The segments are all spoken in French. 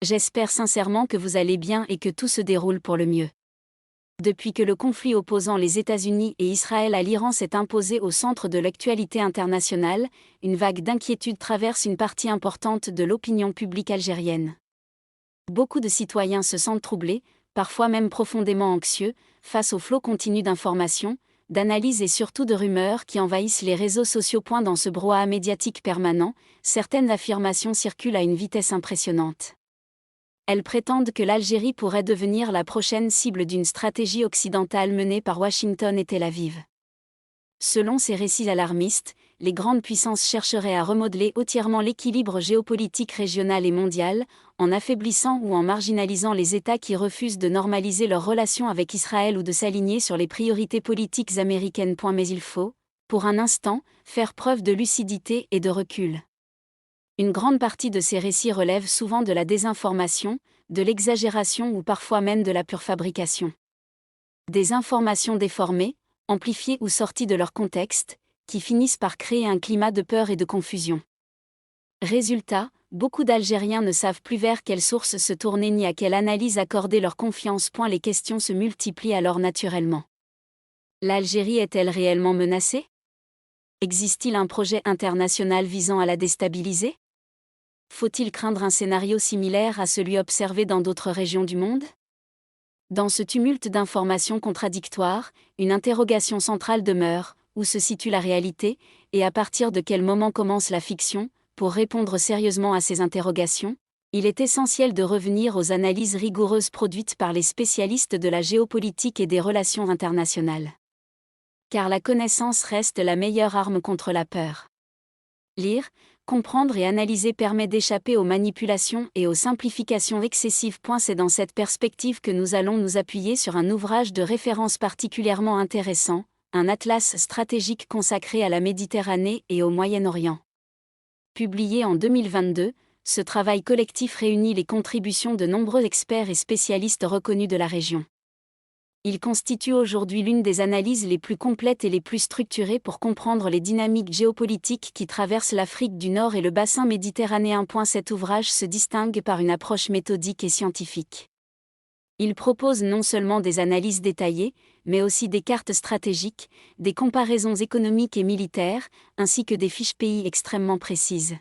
J'espère sincèrement que vous allez bien et que tout se déroule pour le mieux. Depuis que le conflit opposant les États-Unis et Israël à l'Iran s'est imposé au centre de l'actualité internationale, une vague d'inquiétude traverse une partie importante de l'opinion publique algérienne. Beaucoup de citoyens se sentent troublés, parfois même profondément anxieux, face au flot continu d'informations, d'analyses et surtout de rumeurs qui envahissent les réseaux sociaux. Dans ce brouhaha médiatique permanent, certaines affirmations circulent à une vitesse impressionnante. Elles prétendent que l'Algérie pourrait devenir la prochaine cible d'une stratégie occidentale menée par Washington et Tel Aviv. Selon ces récits alarmistes, les grandes puissances chercheraient à remodeler hautement l'équilibre géopolitique régional et mondial, en affaiblissant ou en marginalisant les États qui refusent de normaliser leurs relations avec Israël ou de s'aligner sur les priorités politiques américaines. Mais il faut, pour un instant, faire preuve de lucidité et de recul. Une grande partie de ces récits relève souvent de la désinformation, de l'exagération ou parfois même de la pure fabrication. Des informations déformées, amplifiées ou sorties de leur contexte, qui finissent par créer un climat de peur et de confusion. Résultat, beaucoup d'Algériens ne savent plus vers quelle source se tourner ni à quelle analyse accorder leur confiance. Les questions se multiplient alors naturellement. L'Algérie est-elle réellement menacée? Existe-t-il un projet international visant à la déstabiliser? Faut-il craindre un scénario similaire à celui observé dans d'autres régions du monde? Dans ce tumulte d'informations contradictoires, une interrogation centrale demeure: où se situe la réalité, et à partir de quel moment commence la fiction? Pour répondre sérieusement à ces interrogations, il est essentiel de revenir aux analyses rigoureuses produites par les spécialistes de la géopolitique et des relations internationales. Car la connaissance reste la meilleure arme contre la peur. Lire, comprendre et analyser permet d'échapper aux manipulations et aux simplifications excessives. C'est dans cette perspective que nous allons nous appuyer sur un ouvrage de référence particulièrement intéressant, un atlas stratégique consacré à la Méditerranée et au Moyen-Orient. Publié en 2022, ce travail collectif réunit les contributions de nombreux experts et spécialistes reconnus de la région. Il constitue aujourd'hui l'une des analyses les plus complètes et les plus structurées pour comprendre les dynamiques géopolitiques qui traversent l'Afrique du Nord et le bassin méditerranéen. Cet ouvrage se distingue par une approche méthodique et scientifique. Il propose non seulement des analyses détaillées, mais aussi des cartes stratégiques, des comparaisons économiques et militaires, ainsi que des fiches pays extrêmement précises.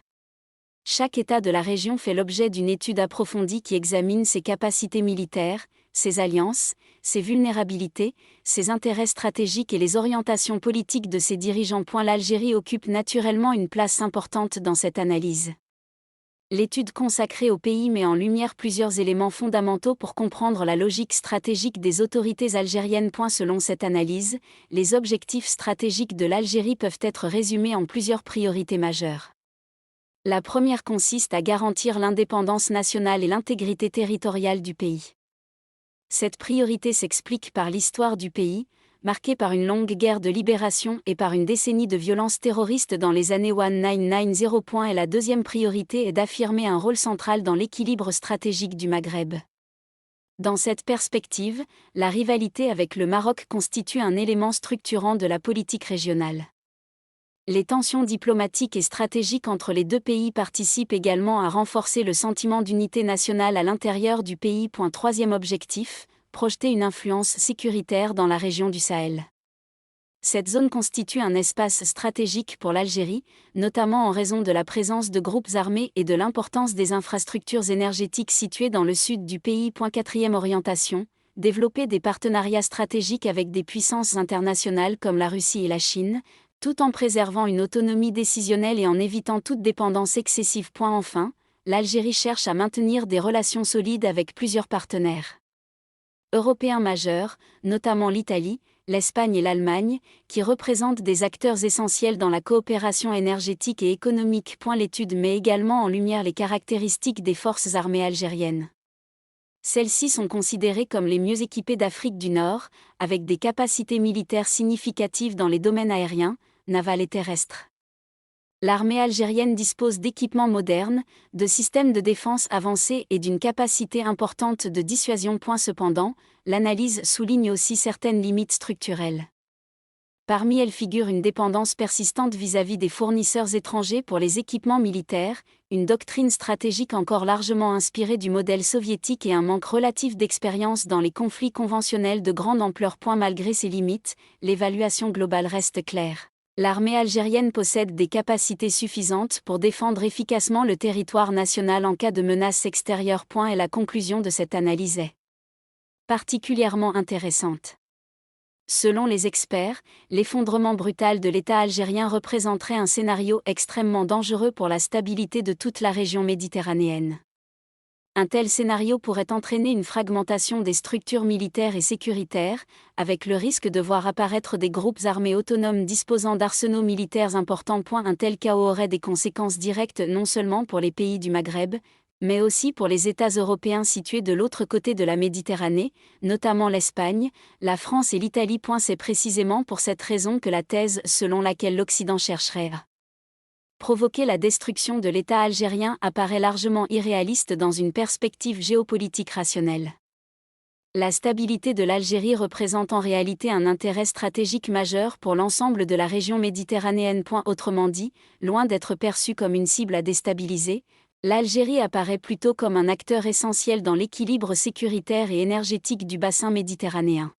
Chaque État de la région fait l'objet d'une étude approfondie qui examine ses capacités militaires, ses alliances, ses vulnérabilités, ses intérêts stratégiques et les orientations politiques de ses dirigeants. L'Algérie occupe naturellement une place importante dans cette analyse. L'étude consacrée au pays met en lumière plusieurs éléments fondamentaux pour comprendre la logique stratégique des autorités algériennes. Selon cette analyse, les objectifs stratégiques de l'Algérie peuvent être résumés en plusieurs priorités majeures. La première consiste à garantir l'indépendance nationale et l'intégrité territoriale du pays. Cette priorité s'explique par l'histoire du pays, marquée par une longue guerre de libération et par une décennie de violences terroristes dans les années 1990. Et la deuxième priorité est d'affirmer un rôle central dans l'équilibre stratégique du Maghreb. Dans cette perspective, la rivalité avec le Maroc constitue un élément structurant de la politique régionale. Les tensions diplomatiques et stratégiques entre les deux pays participent également à renforcer le sentiment d'unité nationale à l'intérieur du pays. Troisième objectif, projeter une influence sécuritaire dans la région du Sahel. Cette zone constitue un espace stratégique pour l'Algérie, notamment en raison de la présence de groupes armés et de l'importance des infrastructures énergétiques situées dans le sud du pays. Quatrième orientation, développer des partenariats stratégiques avec des puissances internationales comme la Russie et la Chine, tout en préservant une autonomie décisionnelle et en évitant toute dépendance excessive. Enfin, l'Algérie cherche à maintenir des relations solides avec plusieurs partenaires européens majeurs, notamment l'Italie, l'Espagne et l'Allemagne, qui représentent des acteurs essentiels dans la coopération énergétique et économique. L'étude met également en lumière les caractéristiques des forces armées algériennes. Celles-ci sont considérées comme les mieux équipées d'Afrique du Nord, avec des capacités militaires significatives dans les domaines aériens, naval et terrestre. L'armée algérienne dispose d'équipements modernes, de systèmes de défense avancés et d'une capacité importante de dissuasion. Cependant, l'analyse souligne aussi certaines limites structurelles. Parmi elles figure une dépendance persistante vis-à-vis des fournisseurs étrangers pour les équipements militaires, une doctrine stratégique encore largement inspirée du modèle soviétique et un manque relatif d'expérience dans les conflits conventionnels de grande ampleur. Malgré ces limites, l'évaluation globale reste claire. L'armée algérienne possède des capacités suffisantes pour défendre efficacement le territoire national en cas de menace extérieure. Et la conclusion de cette analyse est particulièrement intéressante. Selon les experts, l'effondrement brutal de l'État algérien représenterait un scénario extrêmement dangereux pour la stabilité de toute la région méditerranéenne. Un tel scénario pourrait entraîner une fragmentation des structures militaires et sécuritaires, avec le risque de voir apparaître des groupes armés autonomes disposant d'arsenaux militaires importants. Un tel chaos aurait des conséquences directes non seulement pour les pays du Maghreb, mais aussi pour les États européens situés de l'autre côté de la Méditerranée, notamment l'Espagne, la France et l'Italie. C'est précisément pour cette raison que la thèse selon laquelle l'Occident chercherait à provoquer la destruction de l'État algérien apparaît largement irréaliste dans une perspective géopolitique rationnelle. La stabilité de l'Algérie représente en réalité un intérêt stratégique majeur pour l'ensemble de la région méditerranéenne. Autrement dit, loin d'être perçue comme une cible à déstabiliser, l'Algérie apparaît plutôt comme un acteur essentiel dans l'équilibre sécuritaire et énergétique du bassin méditerranéen.